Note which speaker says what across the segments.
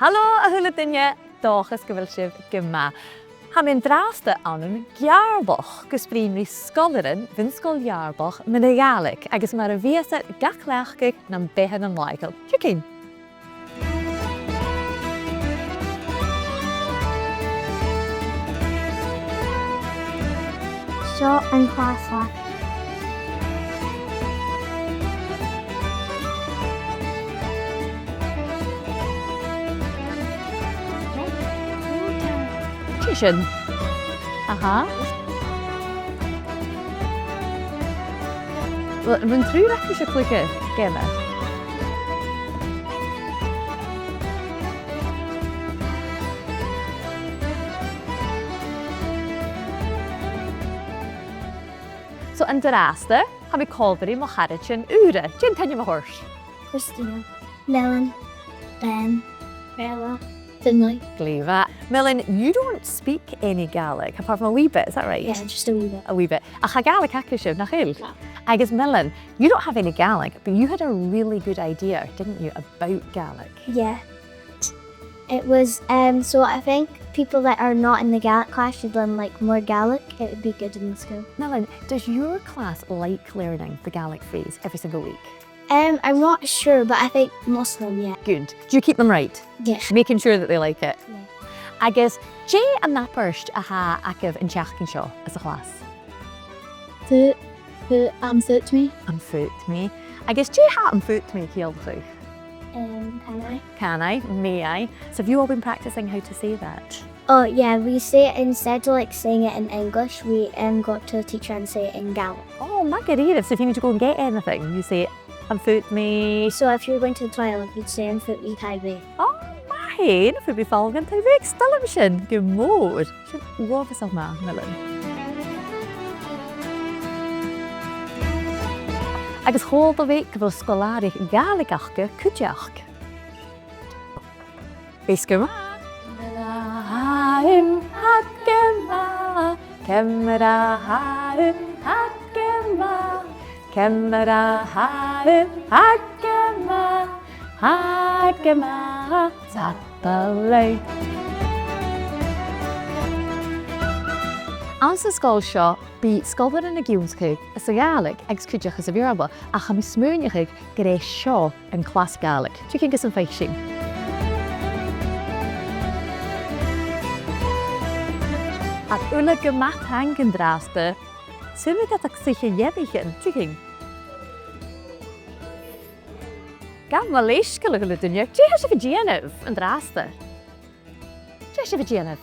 Speaker 1: Hallo a thula duine dóchas go bhfuil sibh go maith. Ha mbeadh drásta ann Gheàrrloch gus bríomhnaí sgoilearan Bhunsgoil Gheàrrloch na Gàidhlig agus mar a bhíosa Gach na bidh an Michael. Chicken.
Speaker 2: Seo an chlása.
Speaker 1: Sin. Aha. Wel, mae'n trwy'r ac eisiau clicio gema. So, yn dyrasta, ha mi colbari mo charad sy'n ura. Jen tynnu mo hwrs?
Speaker 2: Christina. Melon. Ben. Bella. Finley.
Speaker 1: Gleva. Melon, you don't speak any Gaelic, apart from a wee bit, is that right?
Speaker 2: Yeah, just a wee bit.
Speaker 1: A wee bit. A cha Gaelic acasiv, nach Caill?
Speaker 2: No.
Speaker 1: I guess, Melon, you don't have any Gaelic, but you had a really good idea, didn't you, about Gaelic?
Speaker 2: Yeah. It was, so I think people that are not in the Gaelic class should learn like more Gaelic. It would be good in the school.
Speaker 1: Melon, does your class like learning the Gaelic phrase every single week?
Speaker 2: I'm not sure, but I think most of them, yeah.
Speaker 1: Good. Do you keep them right?
Speaker 2: Yeah.
Speaker 1: Making sure that they like it?
Speaker 2: Yeah.
Speaker 1: I guess, Jay and Abairt ha acah in Seachdain as a class?
Speaker 2: Foot me.
Speaker 1: An foot me. I guess, Jay ha an foot me Gàidhlig?
Speaker 2: Can I?
Speaker 1: Can I? May I? So have you all been practicing how to say that?
Speaker 2: Oh yeah, we say it instead of like saying it in English, we got to the teacher and say it in Gaelic.
Speaker 1: Oh, my goodness. So if you need to go and get anything, you say, an foot me.
Speaker 2: So if you're going to the toilet, you'd say an foot me Caill I.
Speaker 1: Oh, my hen, if we fallen to the television. Good mode. Should love yourself, man, Melon. Agus hold of it, go sgoilearan Gàidhligachd cuid. Biscuma. Camera hakema zapalay. An sa scoil seo, bí scoilearan na Bunsgoil is a Gàidhlig agus cuideach is a bhearba a cha mi smúneachidh go rééis seo an clas Gàidhlig. Tu cinn gus an féich sin? At uile go maith hangin drásta, sumid at ag sicha dhéibichin, tu cinn? Gan ma leiscail go le duine, dé has a bhidéanamh an drásta? Dé has a bhidéanamh?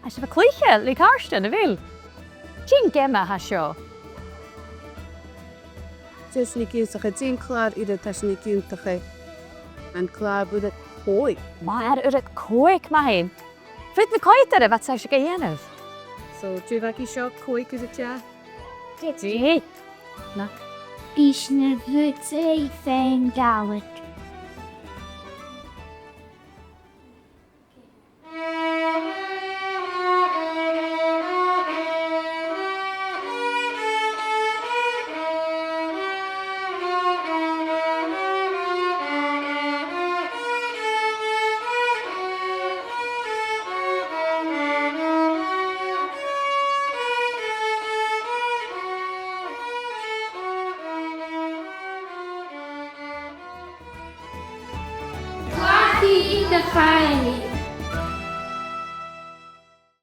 Speaker 1: Has a bh clúiche, le cáiste na bhil? Dín gema ha seo?
Speaker 3: Tes ni ionnsachadh dín clár iad tas ni ionnsachadh an clár bud it cóig.
Speaker 1: Mar ur it cóig ma hain. Fyd na coitar a bhat sa go dhéanamh?
Speaker 3: So trí bhaci seo cóig is it tea?
Speaker 1: Dí.
Speaker 3: Nach.
Speaker 2: Bís na bhut é féin Gaelic.
Speaker 4: The Friday.